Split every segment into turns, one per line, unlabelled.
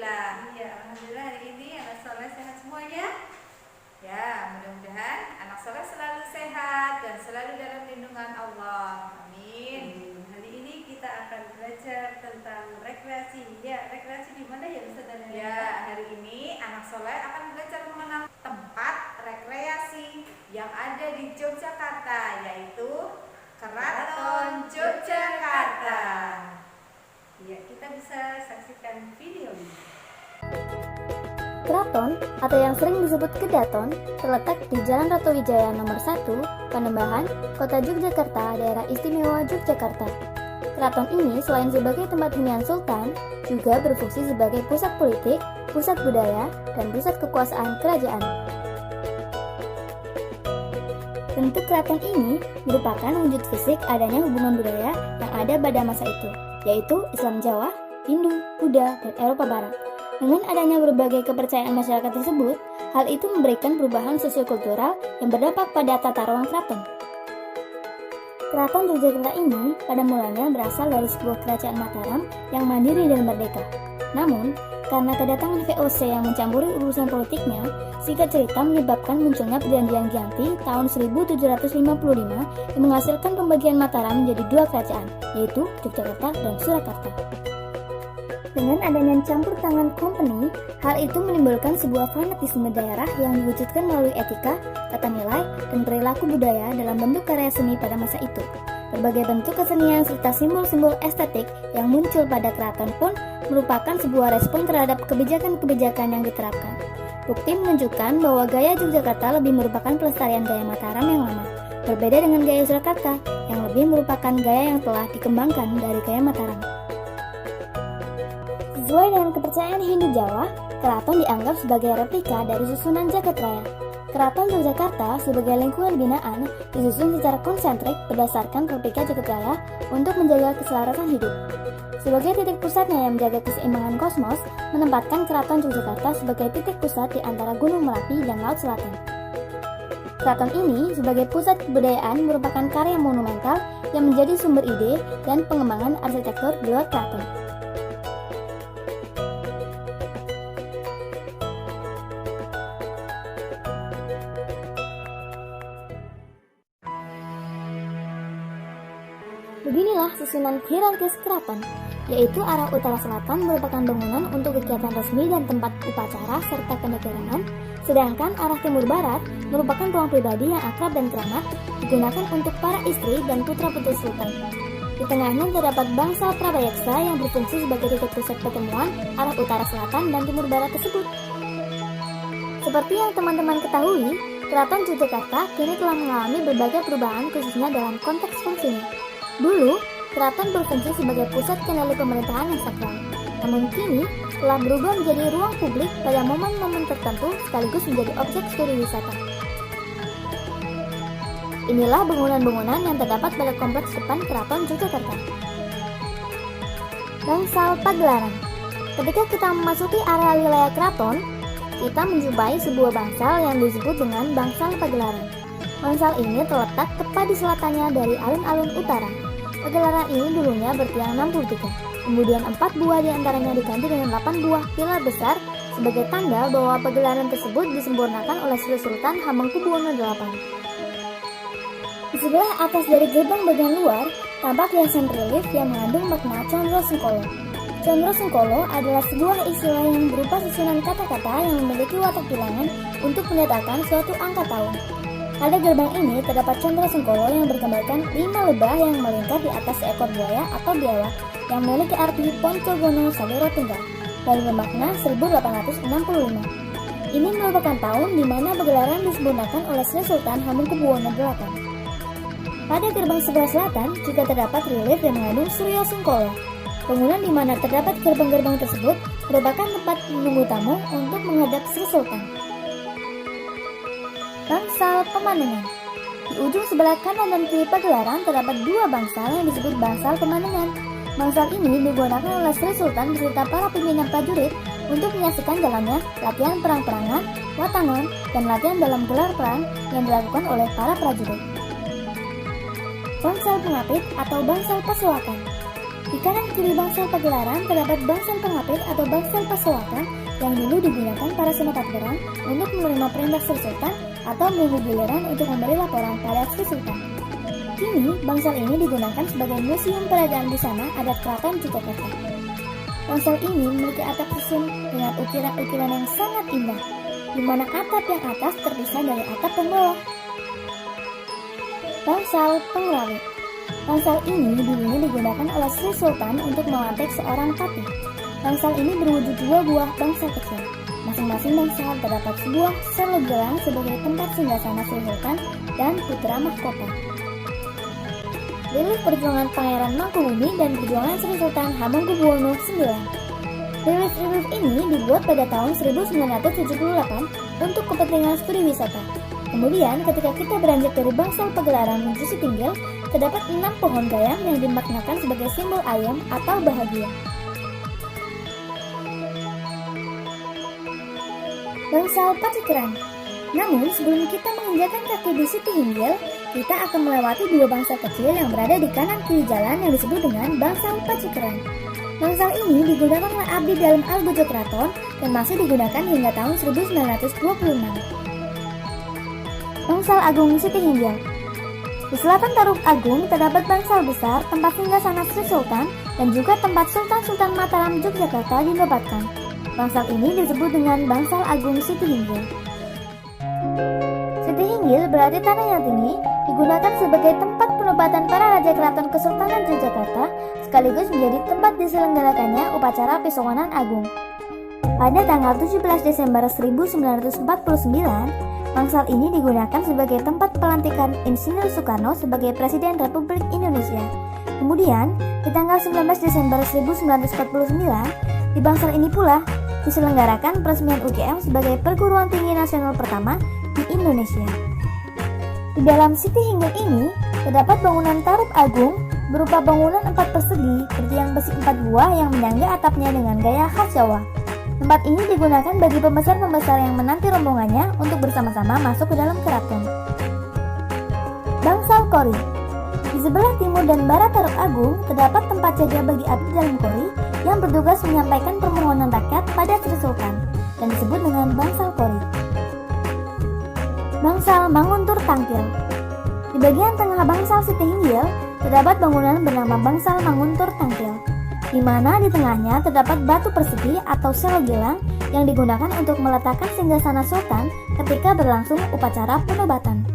Alhamdulillah. Ya, alhamdulillah hari ini anak soleh sehat semuanya. Ya, mudah-mudahan anak soleh selalu sehat dan selalu dalam lindungan Allah. Amin.
Hari ini kita akan belajar tentang rekreasi. Ya, rekreasi di mana ya Ustazah Nana?
Ya, hari ini anak soleh akan belajar mengenal tempat rekreasi yang ada di Yogyakarta, yaitu Keraton Yogyakarta.
Ya, kita bisa saksikan video ini.
Keraton, atau yang sering disebut Kedaton, terletak di Jalan Ratu Wijaya nomor 1, Panembahan, Kota Yogyakarta, Daerah Istimewa Yogyakarta. Keraton ini selain sebagai tempat hunian sultan, juga berfungsi sebagai pusat politik, pusat budaya, dan pusat kekuasaan kerajaan. Bentuk keraton ini merupakan wujud fisik adanya hubungan budaya yang ada pada masa itu, yaitu Islam Jawa, Hindu, Buddha, dan Eropa Barat. Dengan adanya berbagai kepercayaan masyarakat tersebut, hal itu memberikan perubahan sosiokultural yang berdampak pada tata ruang keraton. Keraton Yogyakarta ini pada mulanya berasal dari sebuah kerajaan Mataram yang mandiri dan merdeka. Namun, karena kedatangan VOC yang mencampuri urusan politiknya, singkat cerita menyebabkan munculnya perjanjian Giyanti tahun 1755 yang menghasilkan pembagian Mataram menjadi dua kerajaan, yaitu Yogyakarta dan Surakarta. Dengan adanya campur tangan company, hal itu menimbulkan sebuah fanatisme daerah yang diwujudkan melalui etika, tata nilai, dan perilaku budaya dalam bentuk karya seni pada masa itu. Berbagai bentuk kesenian serta simbol-simbol estetik yang muncul pada keraton pun merupakan sebuah respon terhadap kebijakan-kebijakan yang diterapkan. Bukti menunjukkan bahwa gaya Yogyakarta lebih merupakan pelestarian gaya Mataram yang lama, berbeda dengan gaya Surakarta yang lebih merupakan gaya yang telah dikembangkan dari gaya Mataram. Sesuai dengan kepercayaan Hindu Jawa, keraton dianggap sebagai replika dari susunan Jagatraya. Keraton Yogyakarta sebagai lingkungan binaan disusun secara konsentrik berdasarkan replika Jagatraya untuk menjaga keselarasan hidup. Sebagai titik pusatnya yang menjaga keseimbangan kosmos, menempatkan Keraton Yogyakarta sebagai titik pusat di antara Gunung Merapi dan Laut Selatan. Keraton ini sebagai pusat kebudayaan merupakan karya monumental yang menjadi sumber ide dan pengembangan arsitektur di luar keraton. Beginilah susunan hierarkis keraton, yaitu arah utara selatan merupakan bangunan untuk kegiatan resmi dan tempat upacara serta kenegaraan, sedangkan arah timur barat merupakan ruang pribadi yang akrab dan keramat, digunakan untuk para istri dan putra-putri sultan. Di tengahnya terdapat bangsal Prabayaksa yang berfungsi sebagai titik pusat pertemuan arah utara selatan dan timur barat tersebut. Seperti yang teman-teman ketahui, Keraton Yogyakarta kini telah mengalami berbagai perubahan khususnya dalam konteks fungsinya. Dulu, keraton berfungsi sebagai pusat kendali pemerintahan yang sakral. Namun kini, telah berubah menjadi ruang publik pada momen-momen tertentu sekaligus menjadi objek studi wisata. Inilah bangunan-bangunan yang terdapat pada kompleks depan Keraton Yogyakarta. Bangsal Pagelaran. Ketika kita memasuki area wilayah keraton, kita menjumpai sebuah bangsal yang disebut dengan Bangsal Pagelaran. Bangsal ini terletak tepat di selatannya dari alun-alun utara. Pagelaran ini dulunya bertiang 63, kemudian 4 buah diantaranya diganti dengan 8 buah pilar besar sebagai tanda bahwa pagelaran tersebut disempurnakan oleh Sri Sultan Hamengkubuwono VIII. Di sebelah atas dari gerbang bagian luar, tampak hiasan relief yang mengandung makna Condro Sengkolo. Condro Sengkolo adalah sebuah istilah yang berupa susunan kata-kata yang memiliki watak bilangan untuk mendatangkan suatu angka tahun. Pada gerbang ini terdapat Condro Sengkolo yang bergambarkan 5 lebah yang melingkar di atas seekor buaya atau biawak yang memiliki arti Poncogono Saliro Tunggal dan bermakna 1865. Ini merupakan tahun di mana pagelaran disempurnakan oleh Sri Sultan Hamengkubuwono VIII. Pada gerbang sebelah selatan juga terdapat relief yang mengandung Suryo Sengkolo. Bangunan di mana terdapat gerbang-gerbang tersebut merupakan tempat menunggu tamu untuk menghadap Sri Sultan. Bangsal Pemandangan. Di ujung sebelah kanan dan kiri pagelaran terdapat 2 bangsal yang disebut Bangsal Pemandangan. Bangsal ini digunakan oleh Sri Sultan beserta para pimpinan prajurit untuk menyaksikan jalannya latihan perang-perangan, watangan, dan latihan dalam gelar perang yang dilakukan oleh para prajurit. Bangsal Pengapit atau Bangsal Pasewakan. Di kanan kiri bangsal pagelaran terdapat bangsal penghapit atau bangsal pasowakan yang dulu digunakan para senopati perang untuk menerima perintah Sri Sultan atau menunggu giliran untuk memberi laporan pada Sri Sultan. Kini, bangsal ini digunakan sebagai museum peragaan busana adat Keraton Yogyakarta. Bangsal ini memiliki atap susun dengan ukiran-ukiran yang sangat indah, di mana atap yang atas terpisah dari atap yang bawah. Bangsal pengrawit. Bangsal ini dulunya digunakan oleh Sri Sultan untuk melantik seorang patih. Bangsal ini berwujud dua buah bangsal kecil. Masing-masing bangsal terdapat sebuah selogelang sebagai tempat singgasana Sri Sultan dan putra mahkota. Relief perjuangan Pangeran Mangkubumi dan perjuangan Sri Sultan Hamengkubuwono IX. Relief ini dibuat pada tahun 1978 untuk kepentingan studi wisata. Kemudian, ketika kita beranjak dari bangsal pagelaran menuju Sitinggil, terdapat 6 pohon gayam yang dimaknakan sebagai simbol ayam atau bahagia. Bangsal Pacikiran. Namun, sebelum kita menginjakan kaki di Sitinggil, kita akan melewati dua bangsal kecil yang berada di kanan kiri jalan yang disebut dengan bangsal Pacikiran. Bangsal ini digunakan oleh abdi dalam Algojo Keraton dan masih digunakan hingga tahun 1926. Bangsal Agung Sitinggil. Di selatan Tarub Agung terdapat bangsal besar tempat singgasana Sri Sultan dan juga tempat Sultan-Sultan Mataram Yogyakarta dinobatkan. Bangsal ini disebut dengan Bangsal Agung Sitinggil. Sitinggil berarti tanah yang tinggi, digunakan sebagai tempat penobatan para raja keraton Kesultanan Yogyakarta sekaligus menjadi tempat diselenggarakannya upacara Pisowanan Agung. Pada tanggal 17 Desember 1949, bangsal ini digunakan sebagai tempat pelantikan Insinyur Soekarno sebagai Presiden Republik Indonesia. Kemudian, di tanggal 19 Desember 1949, di bangsal ini pula diselenggarakan peresmian UGM sebagai perguruan tinggi nasional pertama di Indonesia. Di dalam Sitinggil ini, terdapat bangunan Tarub Agung berupa bangunan 4 persegi bertiang besi 4 buah yang menyangga atapnya dengan gaya khas Jawa. Tempat ini digunakan bagi pembesar-pembesar yang menanti rombongannya untuk bersama-sama masuk ke dalam keraton. Bangsal Kori. Di sebelah timur dan barat Tarub Agung terdapat tempat jaga bagi abdi dalam Kori yang bertugas menyampaikan permohonan rakyat pada Sri Sultan dan disebut dengan Bangsal Kori. Bangsal Manguntur Tangkil. Di bagian tengah bangsal Sitinggil terdapat bangunan bernama Bangsal Manguntur Tangkil, di mana di tengahnya terdapat batu persegi atau selogelang yang digunakan untuk meletakkan singgasana Sultan ketika berlangsung upacara penobatan.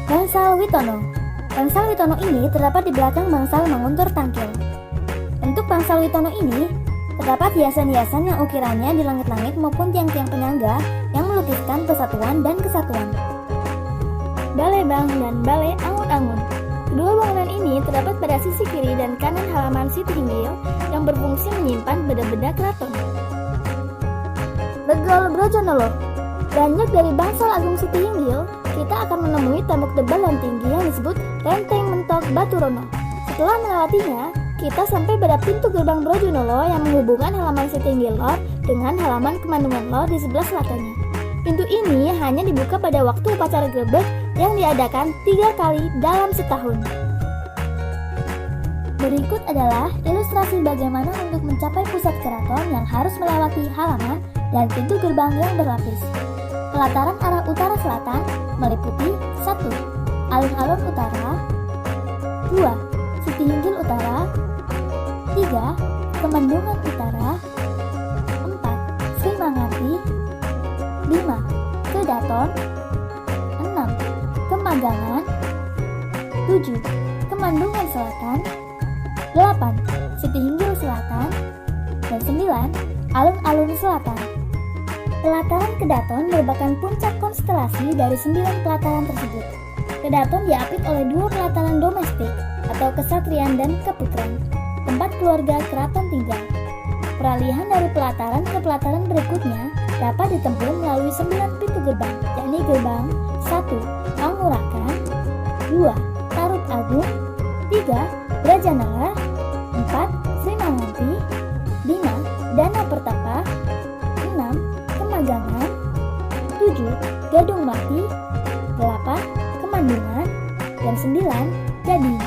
Bangsal Witono. Bangsal Witono ini terdapat di belakang Bangsal Manguntur Tangkil. Bentuk Bangsal Witono ini terdapat hiasan-hiasan yang ukirannya di langit-langit maupun tiang-tiang penyangga yang melukiskan persatuan dan kesatuan. Balai Bang dan Balai Angun-Angun. Kedua bangunan ini terdapat pada sisi kiri dan kanan halaman Sitinggil yang berfungsi menyimpan benda-benda keraton. Regol Brojonolo. Beranjak dari Bangsal Agung Sitinggil, kita akan menemui tembok tebal dan tinggi yang disebut Renteng Mentok Baturono. Setelah melewatinya, kita sampai pada pintu gerbang Brojonolo yang menghubungkan halaman Sitinggil Lor dengan halaman Kemandungan Lor di sebelah selatannya. Pintu ini hanya dibuka pada waktu upacara grebek yang diadakan 3 kali dalam setahun. Berikut adalah ilustrasi bagaimana untuk mencapai pusat keraton yang harus melewati halaman dan pintu gerbang yang berlapis. Pelataran arah utara selatan meliputi 1. Alun-alun utara, 2. Sitinggil utara, 3. Kemandungan utara, 4. Sri Mangati, 5. Kedaton, 6. Kemagangan, 7. Kemandungan Selatan, 8. Sitinggil Selatan, dan 9. Alun-alun Selatan. Pelataran Kedaton merupakan puncak konstelasi dari 9 pelataran tersebut. Kedaton diapit oleh 2 pelataran domestik atau kesatrian dan keputran, tempat keluarga keraton tinggal. Peralihan dari pelataran ke pelataran berikutnya dapat ditempuh melalui 9 pintu gerbang, yakni gerbang 1. Pangurakan, 2. Tarub Agung, 3. Brajanala, 4. Sri Manganti, 5. Danau Pertapa, 6. Kemagangan, 7. Gadung Mati, 8. Kemandungan, dan 9. Gading.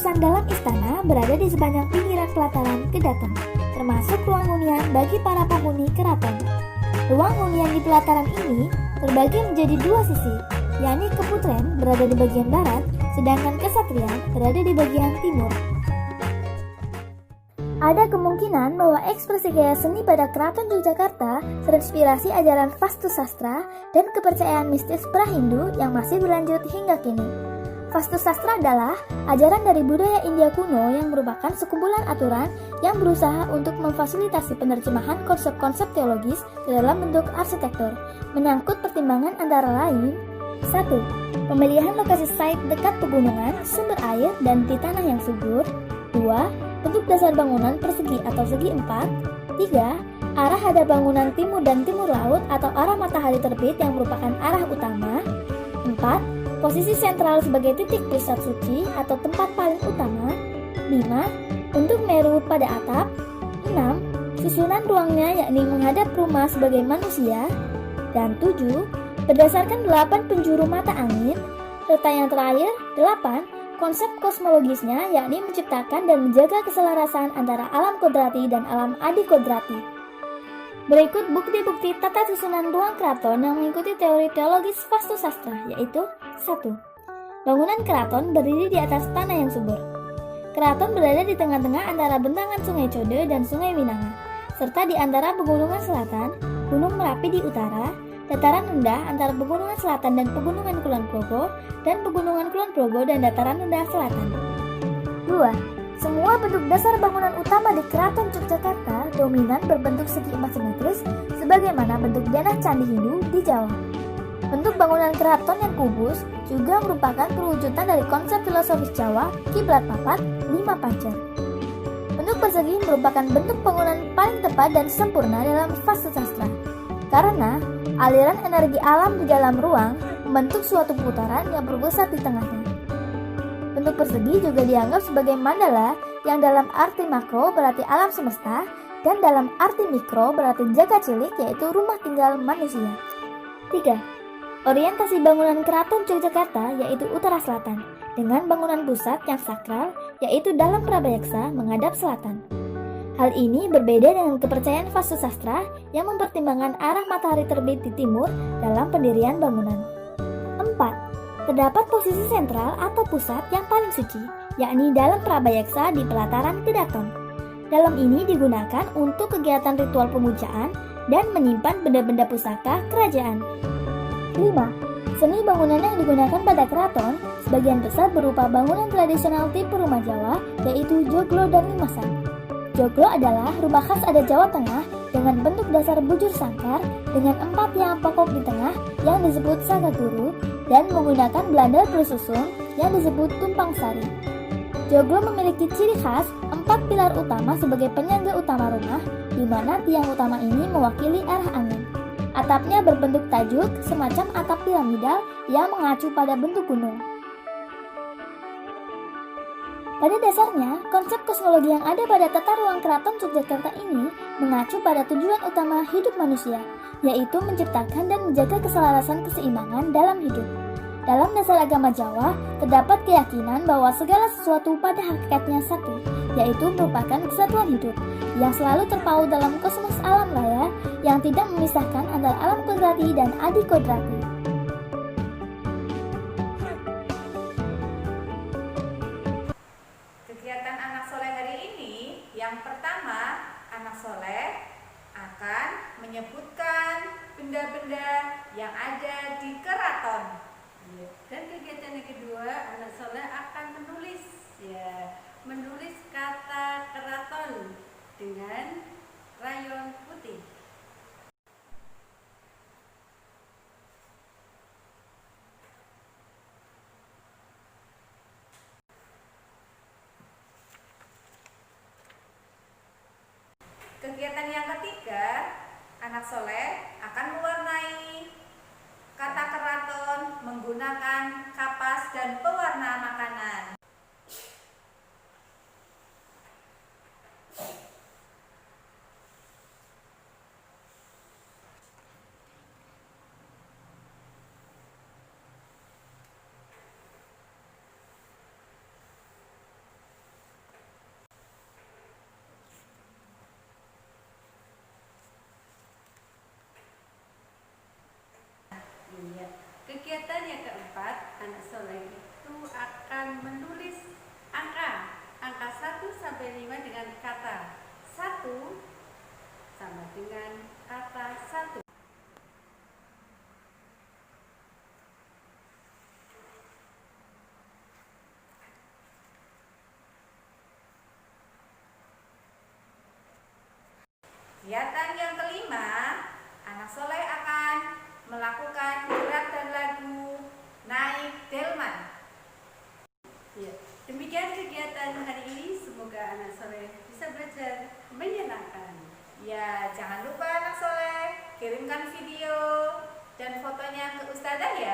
urusan dalam istana berada di sepanjang pinggiran pelataran Kedaton, termasuk ruang hunian bagi para penghuni keraton. Ruang hunian di pelataran ini terbagi menjadi dua sisi, yakni keputren berada di bagian barat, sedangkan kesatrian berada di bagian timur. Ada kemungkinan bahwa ekspresi gaya seni pada Keraton Yogyakarta terinspirasi ajaran Vastusastra dan kepercayaan mistis pra-Hindu yang masih berlanjut hingga kini. Vastusastra adalah ajaran dari budaya India kuno yang merupakan sekumpulan aturan yang berusaha untuk memfasilitasi penerjemahan konsep-konsep teologis ke dalam bentuk arsitektur, menyangkut pertimbangan antara lain 1. Pemilihan lokasi site dekat pegunungan, sumber air, dan di tanah yang subur. 2. Bentuk dasar bangunan persegi atau segi empat. 3. Arah hadap bangunan timur dan timur laut atau arah matahari terbit yang merupakan arah utama. 4. Posisi sentral sebagai titik pusat suci atau tempat paling utama. 5. Bentuk meru pada atap. 6. Susunan ruangnya yakni menghadap rumah sebagai manusia. Dan 7. Berdasarkan 8 penjuru mata angin. Serta yang terakhir 8. Konsep kosmologisnya yakni menciptakan dan menjaga keselarasan antara alam kodrati dan alam adikodrati. Berikut bukti-bukti tata susunan ruang keraton yang mengikuti teori teologis Vastusastra, yaitu 1. Bangunan keraton berdiri di atas tanah yang subur. Keraton berada di tengah-tengah antara bentangan Sungai Code dan Sungai Winanga, serta di antara pegunungan selatan, Gunung Merapi di utara, dataran rendah antara pegunungan selatan dan pegunungan Kulon Progo, dan pegunungan Kulon Progo dan dataran rendah selatan. 2. Semua bentuk dasar bangunan utama di Keraton Yogyakarta dominan berbentuk segi emas simetris sebagaimana bentuk denah candi Hindu di Jawa. Bentuk bangunan keraton yang kubus juga merupakan perwujudan dari konsep filosofis Jawa kiblat papat, 5 pancer. Bentuk persegi merupakan bentuk bangunan paling tepat dan sempurna dalam Vastusastra, karena aliran energi alam di dalam ruang membentuk suatu putaran yang berpusat di tengahnya. Bentuk persegi juga dianggap sebagai mandala yang dalam arti makro berarti alam semesta dan dalam arti mikro berarti jagat cilik yaitu rumah tinggal manusia. 3. Orientasi bangunan Keraton Yogyakarta yaitu utara selatan dengan bangunan pusat yang sakral yaitu dalam prabayaksa menghadap selatan. Hal ini berbeda dengan kepercayaan Vastusastra yang mempertimbangkan arah matahari terbit di timur dalam pendirian bangunan. 4. Terdapat posisi sentral atau pusat yang paling suci, yakni dalam prabayaksa di pelataran Kedaton. Dalam ini digunakan untuk kegiatan ritual pemujaan dan menyimpan benda-benda pusaka kerajaan. 5. Seni bangunan yang digunakan pada keraton sebagian besar berupa bangunan tradisional tipe rumah Jawa, yaitu joglo dan limasan. Joglo adalah rumah khas adat Jawa Tengah dengan bentuk dasar bujur sangkar dengan 4 tiang pokok di tengah yang disebut sagaguru dan menggunakan belandal bersusun yang disebut tumpang sari. Joglo memiliki ciri khas 4 pilar utama sebagai penyangga utama rumah, di mana tiang utama ini mewakili arah angin. Atapnya berbentuk tajuk semacam atap piramidal yang mengacu pada bentuk gunung. Pada dasarnya, konsep kosmologi yang ada pada tata ruang Keraton Yogyakarta ini mengacu pada tujuan utama hidup manusia, yaitu menciptakan dan menjaga keselarasan keseimbangan dalam hidup. Dalam dasar agama Jawa, terdapat keyakinan bahwa segala sesuatu pada hakikatnya satu, yaitu merupakan kesatuan hidup, yang selalu terpaut dalam kosmos alam raya yang tidak memisahkan antara alam kodrati dan adikodrati.
Kegiatan anak soleh hari ini, yang pertama, anak soleh akan menyebutkan benda-benda yang ada di keraton.
Dan kegiatan yang kedua, anak soleh akan menulis kata keraton dengan krayon putih.
Kegiatan yang ketiga, anak soleh akan mewarnai kata keraton menggunakan kapas dan pewarna makanan.
Kegiatan yang keempat, anak soleh itu akan menulis angka 1 sampai 5 dengan kata 1 sama dengan kata 1.
Kegiatan yang kelima, anak soleh akan melakukan gerak dan lagu naik delman.
Ya, demikian kegiatan hari ini. Semoga anak soleh bisa belajar menyenangkan.
Ya, jangan lupa anak soleh kirimkan video dan fotonya ke ustazah ya.